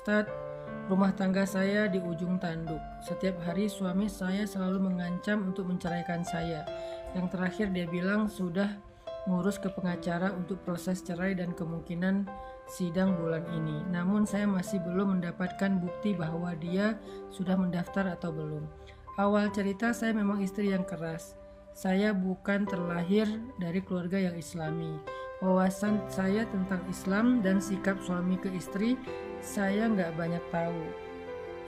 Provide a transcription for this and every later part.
Ustadz, rumah tangga saya di ujung tanduk. Setiap hari suami saya selalu mengancam untuk menceraikan saya. Yang terakhir dia bilang sudah ngurus ke pengacara untuk proses cerai dan kemungkinan sidang bulan ini. Namun saya masih belum mendapatkan bukti bahwa dia sudah mendaftar atau belum. Awal cerita, saya memang istri yang keras. Saya bukan terlahir dari keluarga yang Islami. Wawasan saya tentang Islam dan sikap suami ke istri saya nggak banyak tahu.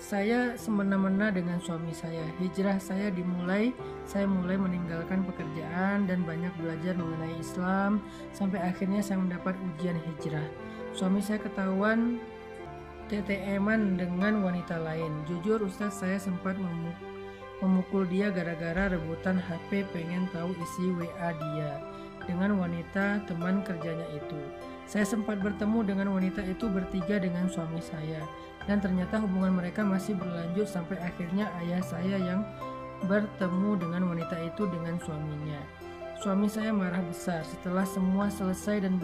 Saya semena-mena dengan suami saya. Hijrah saya mulai meninggalkan pekerjaan dan banyak belajar mengenai Islam sampai akhirnya saya mendapat ujian hijrah. Suami saya ketahuan TTM-an dengan wanita lain. Jujur Ustadz, saya sempat memukul dia gara-gara rebutan HP pengen tahu isi WA dia dengan wanita teman kerjanya itu. Saya sempat bertemu dengan wanita itu bertiga dengan suami saya, dan ternyata hubungan mereka masih berlanjut sampai akhirnya ayah saya yang bertemu dengan wanita itu dengan suaminya. Suami saya marah besar. Setelah semua selesai dan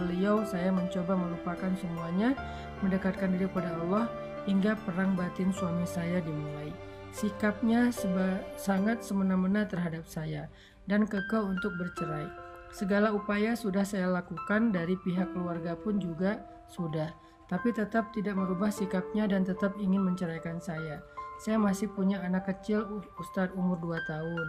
saya mencoba melupakan semuanya, mendekatkan diri kepada Allah, hingga perang batin suami saya dimulai. Sikapnya sangat semena-mena terhadap saya dan kekeh untuk bercerai. Segala upaya sudah saya lakukan, dari pihak keluarga pun juga sudah, tapi tetap tidak merubah sikapnya dan tetap ingin menceraikan saya. Saya masih punya anak kecil, Ustadz, umur 2 tahun.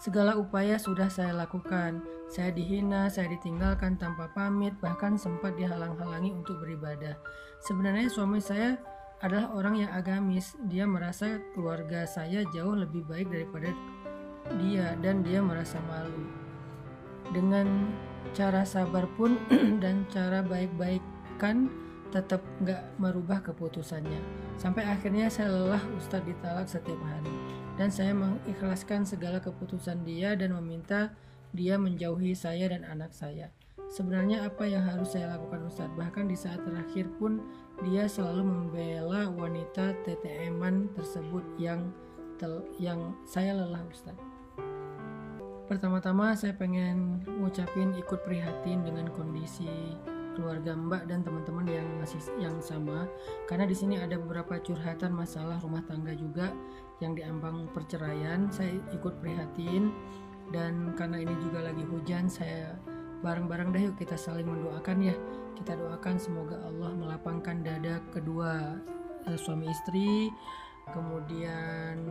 Segala upaya sudah saya lakukan. Saya dihina, saya ditinggalkan tanpa pamit, bahkan sempat dihalang-halangi untuk beribadah. Sebenarnya suami saya adalah orang yang agamis. Dia merasa keluarga saya jauh lebih baik daripada dia, dan dia merasa malu. Dengan cara sabar pun dan cara baik-baikan tetap gak merubah keputusannya. Sampai akhirnya saya lelah Ustadz ditalak setiap hari, dan saya mengikhlaskan segala keputusan dia dan meminta dia menjauhi saya dan anak saya. Sebenarnya apa yang harus saya lakukan Ustadz? Bahkan di saat terakhir pun dia selalu membela wanita TTM-an tersebut yang saya lelah Ustadz. Pertama-tama saya pengen ngucapin ikut prihatin dengan kondisi keluarga Mbak dan teman-teman yang sama, karena di sini ada beberapa curhatan masalah rumah tangga juga yang diambang perceraian. Saya ikut prihatin, dan karena ini juga lagi hujan, saya bareng-bareng deh yuk kita saling mendoakan ya. Kita doakan semoga Allah melapangkan dada kedua suami istri, kemudian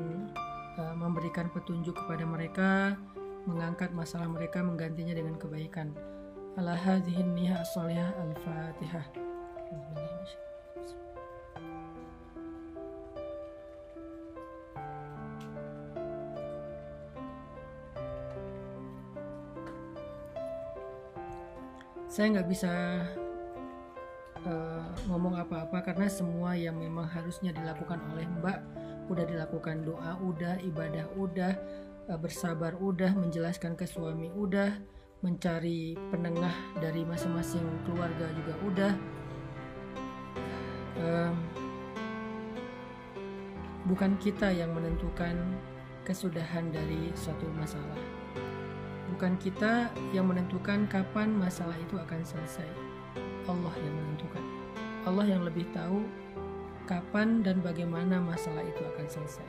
memberikan petunjuk kepada mereka, mengangkat masalah mereka, menggantinya dengan kebaikan. Ala hadhihin niyah as-salihah al-fatihah. Saya nggak bisa ngomong apa-apa karena semua yang memang harusnya dilakukan oleh Mbak udah dilakukan. Doa udah, ibadah udah, bersabar udah, menjelaskan ke suami udah, mencari penengah dari masing-masing keluarga juga udah. Bukan kita yang menentukan kesudahan dari suatu masalah. Bukan kita yang menentukan kapan masalah itu akan selesai. Allah yang menentukan. Allah yang lebih tahu kapan dan bagaimana masalah itu akan selesai.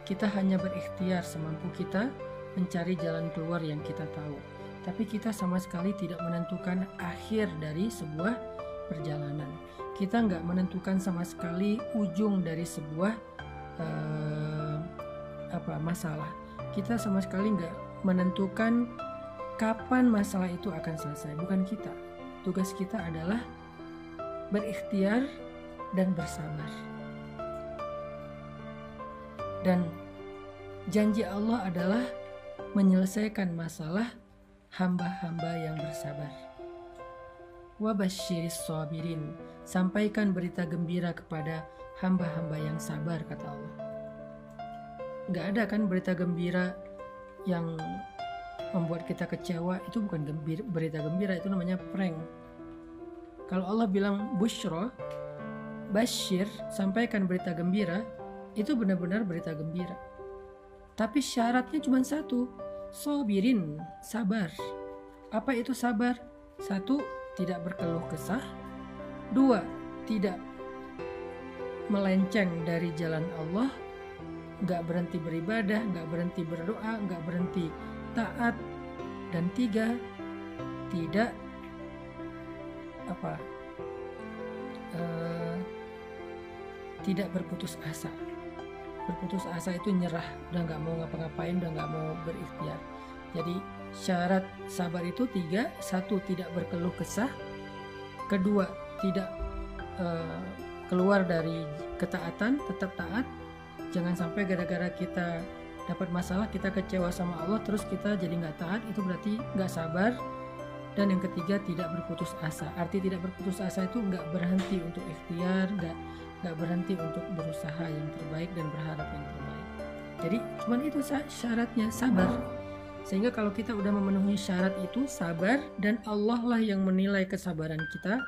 Kita hanya berikhtiar semampu kita mencari jalan keluar yang kita tahu. Tapi kita sama sekali tidak menentukan akhir dari sebuah perjalanan. Kita nggak menentukan sama sekali ujung dari sebuah masalah. Kita sama sekali nggak menentukan kapan masalah itu akan selesai. Bukan kita. Tugas kita adalah berikhtiar dan bersabar. Dan janji Allah adalah menyelesaikan masalah hamba-hamba yang bersabar. Wabasyiris sabirin, sampaikan berita gembira kepada hamba-hamba yang sabar, kata Allah. Gak ada kan berita gembira yang membuat kita kecewa, itu bukan berita gembira, itu namanya prank. Kalau Allah bilang busyra, basyir, sampaikan berita gembira, itu benar-benar berita gembira. Tapi syaratnya cuma satu, sabirin, sabar. Apa itu sabar? Satu, tidak berkeluh kesah. 2, tidak melenceng dari jalan Allah, nggak berhenti beribadah, nggak berhenti berdoa, nggak berhenti taat. Dan 3, tidak tidak berputus asa. Berputus asa itu nyerah, udah nggak mau ngapa-ngapain, udah nggak mau berikhtiar. Jadi syarat sabar itu 3. 1, tidak berkeluh kesah. 2, tidak keluar dari ketaatan, tetap taat. Jangan sampai gara-gara kita dapat masalah, kita kecewa sama Allah, terus kita jadi nggak taat, itu berarti nggak sabar. Dan yang ketiga, tidak berputus asa. Arti tidak berputus asa itu nggak berhenti untuk ikhtiar, nggak berhenti untuk berusaha yang terbaik dan berharap yang terbaik. Jadi cuman itu syaratnya, sabar. Sehingga kalau kita udah memenuhi syarat itu, sabar, dan Allah lah yang menilai kesabaran kita.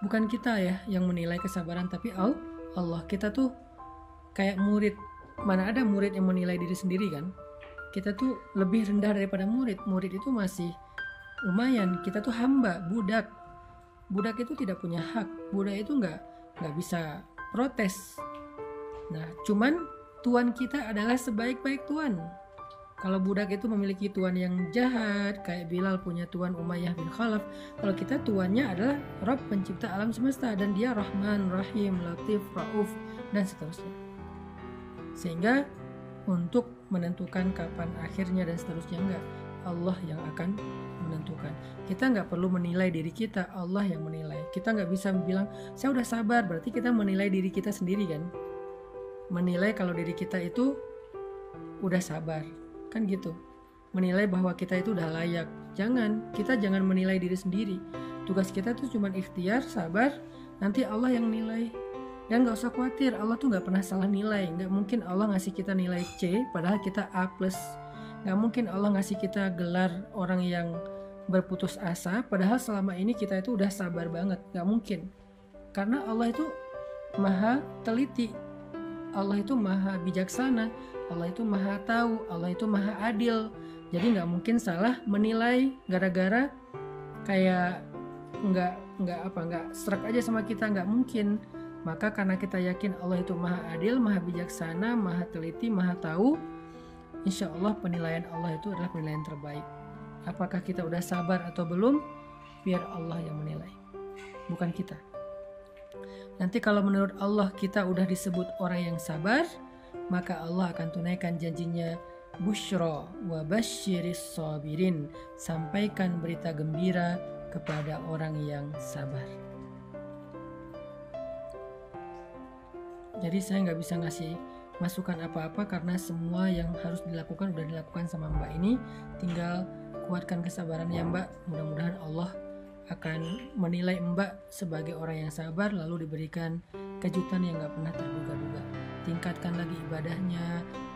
Bukan kita ya yang menilai kesabaran, tapi Allah. Kita tuh kayak murid. Mana ada murid yang menilai diri sendiri kan? Kita tuh lebih rendah daripada murid. Murid itu masih lumayan, kita tuh hamba, budak. Budak itu tidak punya hak. Budak itu nggak bisa protes. Nah, cuman tuan kita adalah sebaik-baik tuan. Kalau budak itu memiliki tuan yang jahat, kayak Bilal punya tuan Umayyah bin Khalaf. Kalau kita tuannya adalah Rabb pencipta alam semesta, dan dia Rahman, Rahim, Latif, Rauf, dan seterusnya. Sehingga untuk menentukan kapan akhirnya dan seterusnya, enggak, Allah yang akan menentukan. Kita nggak perlu menilai diri kita, Allah yang menilai. Kita nggak bisa bilang saya udah sabar, berarti kita menilai diri kita sendiri kan. Menilai kalau diri kita itu udah sabar, kan gitu. Menilai bahwa kita itu udah layak. Kita jangan menilai diri sendiri. Tugas kita tuh cuma ikhtiar, sabar, nanti Allah yang nilai. Dan gak usah khawatir, Allah tuh gak pernah salah nilai. Gak mungkin Allah ngasih kita nilai C padahal kita A+. Gak mungkin Allah ngasih kita gelar orang yang berputus asa padahal selama ini kita itu udah sabar banget. Gak mungkin. Karena Allah itu maha teliti, Allah itu maha bijaksana, Allah itu maha tahu, Allah itu maha adil. Jadi gak mungkin salah menilai gara-gara kayak nggak serak aja sama kita, nggak mungkin. Maka karena kita yakin Allah itu maha adil, maha bijaksana, maha teliti, maha tahu, insya Allah penilaian Allah itu adalah penilaian terbaik. Apakah kita udah sabar atau belum? Biar Allah yang menilai, bukan kita. Nanti kalau menurut Allah kita udah disebut orang yang sabar, maka Allah akan tunaikan janjinya, busyra wa basyiris sabirin, sampaikan berita gembira kepada orang yang sabar. Jadi saya nggak bisa ngasih masukan apa-apa karena semua yang harus dilakukan udah dilakukan sama Mbak ini. Tinggal kuatkan kesabarannya Mbak. Mudah-mudahan Allah akan menilai Mbak sebagai orang yang sabar, lalu diberikan kejutan yang nggak pernah terduga-duga. Tingkatkan lagi ibadahnya,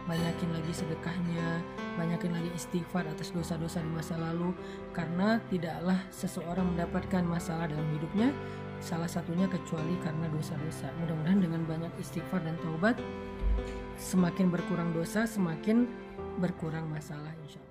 banyakin lagi sedekahnya, banyakin lagi istighfar atas dosa-dosa di masa lalu. Karena tidaklah seseorang mendapatkan masalah dalam hidupnya salah satunya kecuali karena dosa-dosa. Mudah-mudahan dengan banyak istighfar dan taubat, semakin berkurang dosa, semakin berkurang masalah insya Allah.